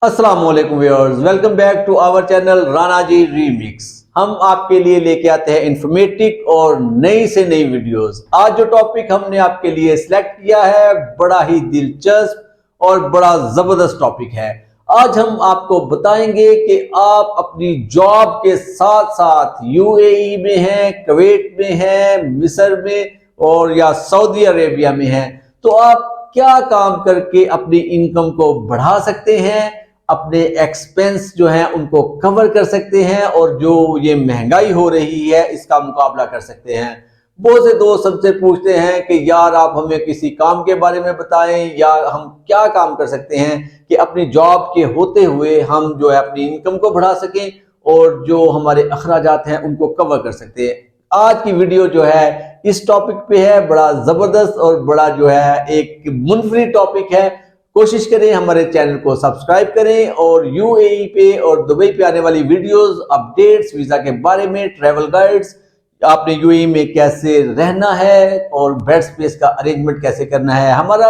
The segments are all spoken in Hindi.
अस्सलाम वालेकुम viewers, welcome back to our channel Rana ji remix. हम आपके लिए लेके आते हैं इंफॉर्मेटिव और नई से नई वीडियोस। आज जो टॉपिक हमने आपके लिए सिलेक्ट किया है बड़ा ही दिलचस्प और बड़ा जबरदस्त टॉपिक है। आज हम आपको बताएंगे कि आप अपनी जॉब के साथ साथ यूएई में हैं, कुवैत में हैं, मिस्र में और या सऊदी अरेबिया में हैं, तो आप क्या काम करके अपनी इनकम को बढ़ा सकते हैं, अपने एक्सपेंस जो हैं उनको कवर कर सकते हैं और जो ये महंगाई हो रही है इसका मुकाबला कर सकते हैं। बहुत से दोस्त हमसे पूछते हैं कि यार आप हमें किसी काम के बारे में बताएं या हम क्या काम कर सकते हैं कि अपनी जॉब के होते हुए हम जो है अपनी इनकम को बढ़ा सकें और जो हमारे अखराजात हैं उनको कवर कर सकते हैं। आज की वीडियो जो है इस टॉपिक पे है, बड़ा जबरदस्त और बड़ा जो है एक मुनफरिद टॉपिक है। कोशिश करें हमारे चैनल को सब्सक्राइब करें और यूएई पे और दुबई पे आने वाली वीडियोस, अपडेट्स, वीजा के बारे में, ट्रैवल गाइड्स, आपने यूएई में कैसे रहना है और बेड स्पेस का अरेंजमेंट कैसे करना है। हमारा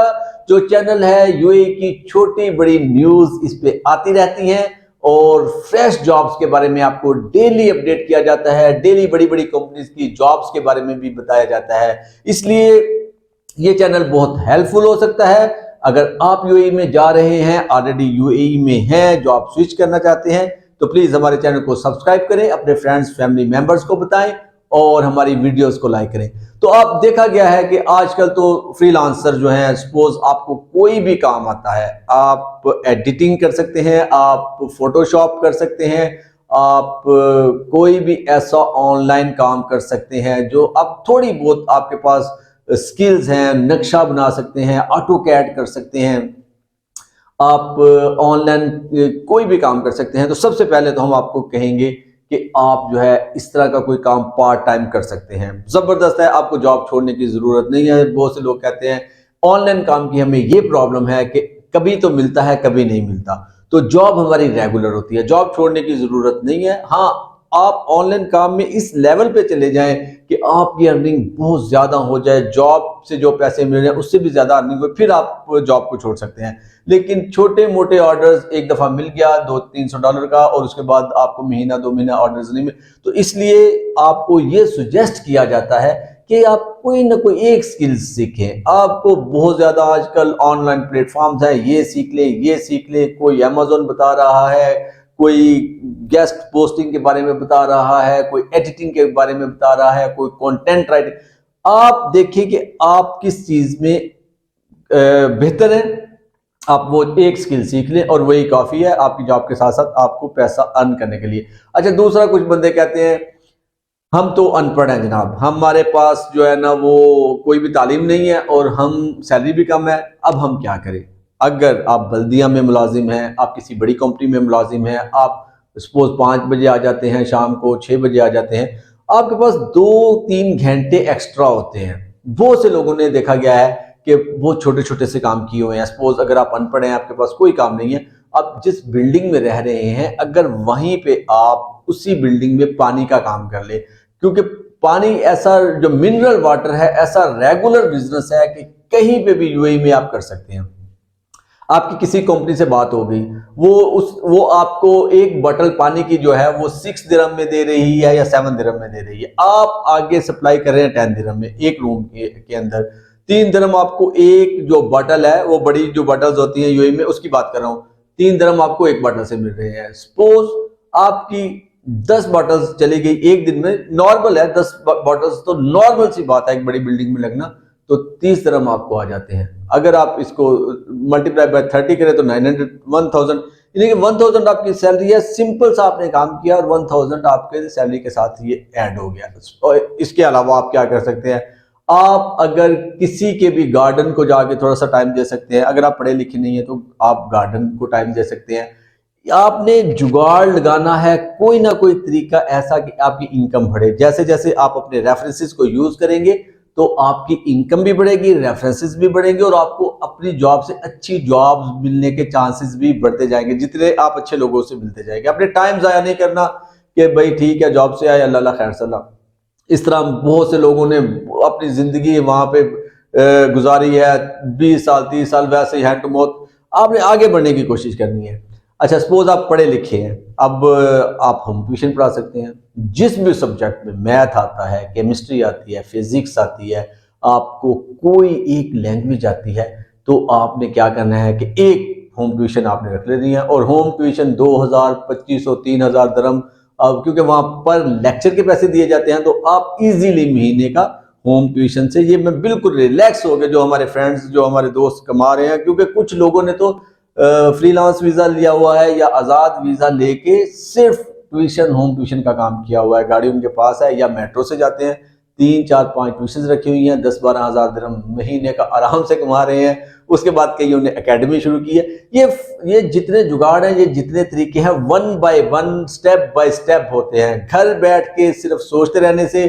जो चैनल है यूएई की छोटी बड़ी न्यूज इस पे आती रहती हैं और फ्रेश जॉब्स के बारे में आपको डेली अपडेट किया जाता है। डेली बड़ी बड़ी कंपनीज की जॉब्स के बारे में भी बताया जाता है, इसलिए ये चैनल बहुत हेल्पफुल हो सकता है। अगर आप यूएई में जा रहे हैं, ऑलरेडी यूएई में हैं, जॉब स्विच करना चाहते हैं, तो प्लीज हमारे चैनल को सब्सक्राइब करें, अपने फ्रेंड्स फैमिली मेंबर्स को बताएं और हमारी वीडियोस को लाइक करें। तो आप देखा गया है कि आजकल तो फ्रीलांसर जो हैं, सपोज आपको कोई भी काम आता है, आप एडिटिंग कर सकते हैं, आप फोटोशॉप कर सकते हैं, आप कोई भी ऐसा ऑनलाइन काम कर सकते हैं जो अब थोड़ी बहुत आपके पास स्किल्स हैं, नक्शा बना सकते हैं, ऑटो कैड कर सकते हैं, आप ऑनलाइन कोई भी काम कर सकते हैं। तो सबसे पहले तो हम आपको कहेंगे कि आप जो है इस तरह का कोई काम पार्ट टाइम कर सकते हैं। जबरदस्त है, आपको जॉब छोड़ने की जरूरत नहीं है। बहुत से लोग कहते हैं ऑनलाइन काम की हमें ये प्रॉब्लम है कि कभी तो मिलता है कभी नहीं मिलता, तो जॉब हमारी रेगुलर होती है, जॉब छोड़ने की जरूरत नहीं है। हाँ, आप ऑनलाइन काम में इस लेवल पे चले जाएं कि आपकी अर्निंग बहुत ज्यादा हो जाए, जॉब से जो पैसे मिल रहे हैं उससे भी ज्यादा अर्निंग हो, फिर आप जॉब को छोड़ सकते हैं। लेकिन छोटे मोटे ऑर्डर्स एक दफा मिल गया $200-300 का और उसके बाद आपको महीना 2 महीना ऑर्डर्स नहीं मिले, तो इसलिए आपको ये सुजेस्ट किया जाता है कि आप कोई ना कोई एक स्किल सीखें। आपको बहुत ज्यादा आजकल ऑनलाइन प्लेटफॉर्म्स हैं, ये सीख ले, ये सीख ले। कोई अमेज़न बता रहा है, कोई गेस्ट पोस्टिंग के बारे में बता रहा है, कोई एडिटिंग के बारे में बता रहा है, कोई कंटेंट राइटिंग। आप देखिए कि आप किस चीज में बेहतर है, आप वो एक स्किल सीख लें और वही काफी है आपकी जॉब के साथ साथ आपको पैसा अर्न करने के लिए। अच्छा, दूसरा, कुछ बंदे कहते हैं हम तो अनपढ़ हैं जनाब, हमारे पास जो है ना वो कोई भी तालीम नहीं है और हम सैलरी भी कम है, अब हम क्या करें। अगर आप बल्दिया में मुलाजिम हैं, आप किसी बड़ी कंपनी में मुलाजिम हैं, आप सपोज 5 बजे आ जाते हैं, शाम को 6 बजे आ जाते हैं, आपके पास 2-3 घंटे एक्स्ट्रा होते हैं। बहुत से लोगों ने देखा गया है कि बहुत छोटे छोटे से काम किए हुए हैं। सपोज अगर आप अनपढ़ हैं, आपके पास कोई काम नहीं है, आप जिस बिल्डिंग में रह रहे हैं, अगर वहीं पे आप उसी बिल्डिंग में पानी का काम कर ले, क्योंकि पानी ऐसा जो मिनरल वाटर है, ऐसा रेगुलर बिजनेस है कि कहीं पे भी यूएई में आप कर सकते हैं। आपकी किसी कंपनी से बात हो गई, वो आपको एक बोतल पानी की जो है वो 6 दिरहम में दे रही है या 7 दिरहम में दे रही है, आप आगे सप्लाई कर रहे हैं 10 दिरहम में। एक रूम के अंदर 3 दिरहम आपको एक जो बोतल है, वो बड़ी जो बोतल्स होती हैं यूएई में उसकी बात कर रहा हूं, 3 दिरहम आपको एक बोतल से मिल रहे हैं। सपोज आपकी 10 बॉटल्स चली गई एक दिन में, नॉर्मल है 10 बॉटल्स, तो नॉर्मल सी बात है एक बड़ी बिल्डिंग में लगना, तो 30 दिरहम आपको आ जाते हैं। अगर आप इसको मल्टीप्लाई बाय 30 करें तो 1000, यानी कि 1000 आपकी सैलरी है। सिंपल सा आपने काम किया और 1000 आपके सैलरी के साथ ये ऐड हो गया। और इसके अलावा आप क्या कर सकते हैं, आप अगर किसी के भी गार्डन को जाके थोड़ा सा टाइम दे सकते हैं। अगर आप पढ़े लिखे नहीं है तो आप गार्डन को टाइम दे सकते हैं। आपने जुगाड़ लगाना है, कोई ना कोई तरीका ऐसा कि आपकी इनकम बढ़े। जैसे जैसे आप अपने रेफरेंसेस को यूज करेंगे तो आपकी इनकम भी बढ़ेगी, रेफरेंसेस भी बढ़ेंगे और आपको अपनी जॉब से अच्छी जॉब्स मिलने के चांसेस भी बढ़ते जाएंगे। जितने आप अच्छे लोगों से मिलते जाएंगे, अपने टाइम जाया नहीं करना कि भाई ठीक है जॉब से आए अल्लाह खैर सलाम। इस तरह बहुत से लोगों ने अपनी जिंदगी वहां पे गुजारी है, 20 साल 30 साल वैसे ही हैंड टू माउथ। आपने आगे बढ़ने की कोशिश करनी है। अच्छा, सपोज आप पढ़े लिखे हैं, अब आप होम ट्यूशन पढ़ा सकते हैं जिस भी सब्जेक्ट में। मैथ आता है, केमिस्ट्री आती है, फिजिक्स आती है, आपको कोई एक लैंग्वेज आती है, तो आपने क्या करना है कि एक होम ट्यूशन आपने रख लेनी है। और होम ट्यूशन 2000, 2500, 3000 दरम, अब क्योंकि वहां पर लेक्चर के पैसे दिए जाते हैं, तो आप इजीली महीने का होम ट्यूशन से, ये मैं बिल्कुल रिलैक्स हो गया, जो हमारे फ्रेंड्स, जो हमारे दोस्त कमा रहे हैं, क्योंकि कुछ लोगों ने तो फ्रीलांस वीजा लिया हुआ है या आजाद वीजा लेके सिर्फ ट्यूशन, होम ट्यूशन का काम किया हुआ है। गाड़ी उनके पास है या मेट्रो से जाते हैं, 3, 4, 5 ट्यूशन रखी हुई हैं, 10-12 हजार दिरहम महीने का आराम से कमा रहे हैं। उसके बाद कई ने एकेडमी शुरू की है। ये जितने जुगाड़ हैं, ये जितने तरीके हैं, one by one, step by step होते हैं। घर बैठ के सिर्फ सोचते रहने से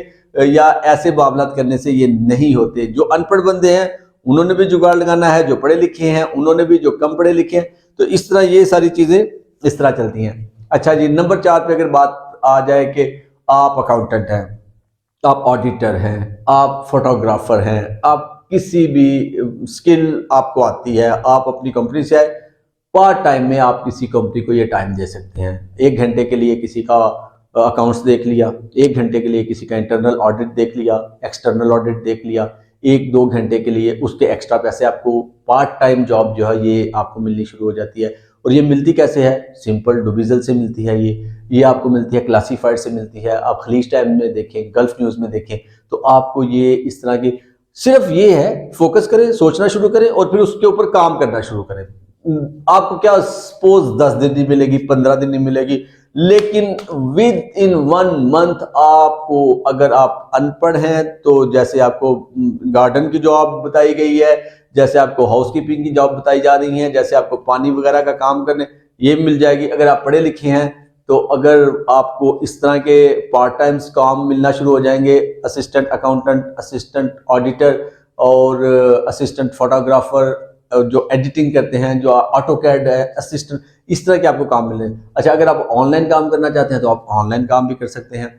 या ऐसे मामलात करने से ये नहीं होते। जो अनपढ़ बंदे हैं उन्होंने भी जुगाड़ लगाना है, जो पढ़े लिखे हैं उन्होंने भी, जो कम पढ़े लिखे हैं, तो इस तरह ये सारी चीजें इस तरह चलती हैं। अच्छा जी, नंबर 4 पे अगर बात आ जाए कि आप अकाउंटेंट हैं, आप ऑडिटर हैं, आप फोटोग्राफर हैं, आप किसी भी स्किल आपको आती है, आप अपनी कंपनी से पार्ट टाइम में आप किसी कंपनी को ये टाइम दे सकते हैं। 1 घंटे के लिए किसी का अकाउंट्स देख लिया, 1 घंटे के लिए किसी का इंटरनल ऑडिट देख लिया, एक्सटर्नल ऑडिट देख लिया, 1-2 घंटे के लिए उसके एक्स्ट्रा पैसे, आपको पार्ट टाइम जॉब जो है ये आपको मिलनी शुरू हो जाती है। और ये मिलती कैसे है? सिंपल डुबिजल से मिलती है। ये आपको मिलती है क्लासीफाइड से मिलती है। आप खलीज टाइम में देखें, गल्फ न्यूज़ में देखें, तो आपको ये इस तरह की, सिर्फ ये है, फोकस करें, सोचना शुरू करें और फिर उसके ऊपर काम करना शुरू करें। आपको क्या सपोज 10 दिन नहीं मिलेगी, 15 दिन नहीं मिलेगी, लेकिन विद इन 1 मंथ आपको, अगर आप अनपढ़ हैं तो जैसे आपको गार्डन की जॉब बताई गई है, जैसे आपको हाउसकीपिंग की जॉब बताई जा रही है, जैसे आपको पानी वगैरह का काम करने, ये मिल जाएगी। अगर आप पढ़े लिखे हैं तो अगर आपको इस तरह के पार्ट टाइम्स काम मिलना शुरू हो जाएंगे, असिस्टेंट अकाउंटेंट, असिस्टेंट ऑडिटर और असिस्टेंट फोटोग्राफर, जो एडिटिंग करते हैं, जो ऑटो कैड है, असिस्टेंट, इस तरह के आपको काम मिले। अच्छा, अगर आप ऑनलाइन काम करना चाहते हैं तो आप ऑनलाइन काम भी कर सकते हैं।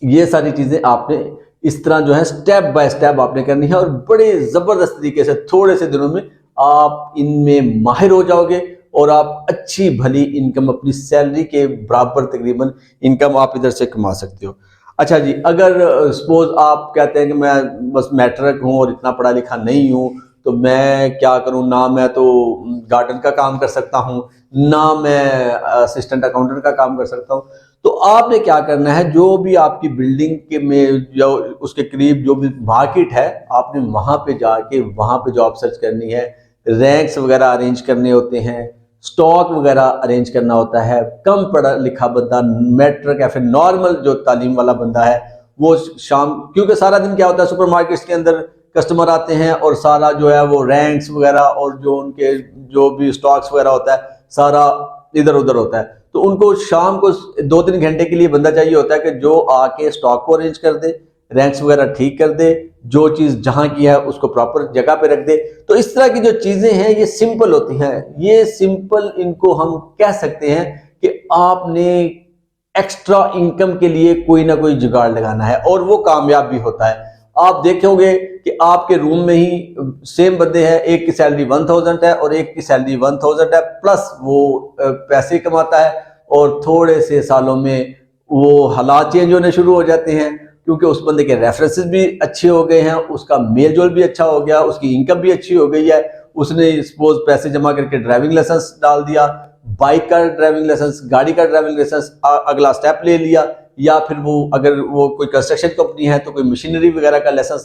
ये सारी चीजें आपने इस तरह जो है स्टेप बाय स्टेप आपने करनी है और बड़े जबरदस्त तरीके से थोड़े से दिनों में आप इनमें माहिर हो जाओगे और आप अच्छी भली इनकम, अपनी सैलरी के बराबर तकरीबन इनकम आप इधर से कमा सकते हो। अच्छा जी, अगर सपोज आप कहते हैं कि मैं बस मैट्रिक हूँ और इतना पढ़ा लिखा नहीं हूँ, तो मैं क्या करूँ, ना मैं तो गार्डन का काम कर सकता हूँ, ना मैं असिस्टेंट अकाउंटेंट का काम कर सकता हूँ, तो आपने क्या करना है, जो भी आपकी बिल्डिंग के में जो उसके करीब जो भी मार्केट है, आपने वहां पे जाके वहां पे जॉब सर्च करनी है। रैंक्स वगैरह अरेंज करने होते हैं, स्टॉक वगैरह अरेंज करना होता है। कम पढ़ा लिखा बंदा, मैट्रिक या फिर नॉर्मल जो तालीम वाला बंदा है, वो शाम, क्योंकि सारा दिन क्या होता है, सुपरमार्केट्स के अंदर कस्टमर आते हैं और सारा जो है वो रैंक्स वगैरह और जो उनके जो भी स्टॉक्स वगैरह होता है सारा इधर उधर होता है। तो उनको शाम को 2-3 घंटे के लिए बंदा चाहिए होता है कि जो आके स्टॉक को अरेंज कर दे, रैंक्स वगैरह ठीक कर दे, जो चीज जहां की है उसको प्रॉपर जगह पे रख दे। तो इस तरह की जो चीजें हैं ये सिंपल होती हैं। ये सिंपल, इनको हम कह सकते हैं कि आपने एक्स्ट्रा इनकम के लिए कोई ना कोई जुगाड़ लगाना है और वो कामयाब भी होता है। आप देखोगे कि आपके रूम में ही सेम बंदे हैं, एक की सैलरी 1000 है और एक की सैलरी 1000 है, प्लस वो पैसे कमाता है और थोड़े से सालों में वो हालात चेंज होने शुरू हो जाते हैं, क्योंकि उस बंदे के रेफरेंसेस भी अच्छे हो गए हैं, उसका मेल जोल भी अच्छा हो गया, उसकी इनकम भी अच्छी हो गई है। उसने सपोज पैसे जमा करके ड्राइविंग लाइसेंस डाल दिया, बाइक का ड्राइविंग लाइसेंस, गाड़ी का ड्राइविंग लाइसेंस, अगला स्टेप ले लिया, या फिर वो अगर वो कोई कंस्ट्रक्शन कंपनी है तो कोई मशीनरी वगैरह का लाइसेंस,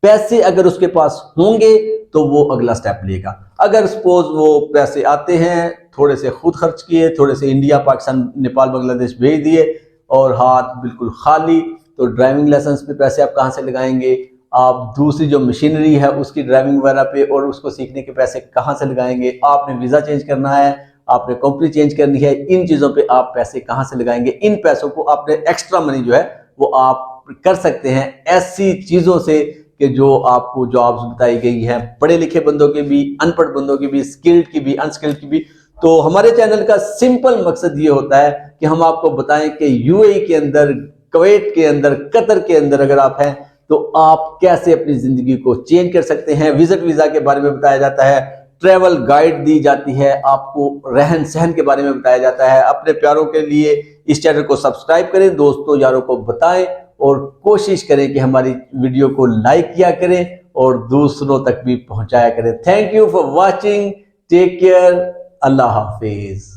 पैसे अगर उसके पास होंगे तो वो अगला स्टेप लेगा। अगर सपोज वो पैसे आते हैं, थोड़े से खुद खर्च किए, थोड़े से इंडिया, पाकिस्तान, नेपाल, बांग्लादेश भेज दिए और हाथ बिल्कुल खाली, तो ड्राइविंग लाइसेंस पे पैसे आप कहाँ से लगाएंगे? आप दूसरी जो मशीनरी है उसकी ड्राइविंग वगैरह पे और उसको सीखने के पैसे कहाँ से लगाएंगे? आपने वीज़ा चेंज करना है, आपने कंपनी चेंज करनी है, इन चीज़ों पे आप पैसे कहाँ से लगाएंगे? इन पैसों को आपने एक्स्ट्रा मनी जो है वो आप कर सकते हैं ऐसी चीज़ों से कि जो आपको जॉब्स बताई गई हैं, पढ़े लिखे बंदों के भी, अनपढ़ बंदों की भी, स्किल्ड की भी, अनस्किल्ड की भी। तो हमारे चैनल का सिंपल मकसद ये होता है कि हम आपको बताएं कि यूएई के अंदर, कुवैत के अंदर, कतर के अंदर अगर आप हैं तो आप कैसे अपनी जिंदगी को चेंज कर सकते हैं। विजिट वीजा के बारे में बताया जाता है, ट्रैवल गाइड दी जाती है, आपको रहन सहन के बारे में बताया जाता है। अपने प्यारों के लिए इस चैनल को सब्सक्राइब करें, दोस्तों यारों को बताएं और कोशिश करें कि हमारी वीडियो को लाइक किया करें और दूसरों तक भी पहुंचाया करें। Thank you for watching, take care, अल्लाह हाफिज।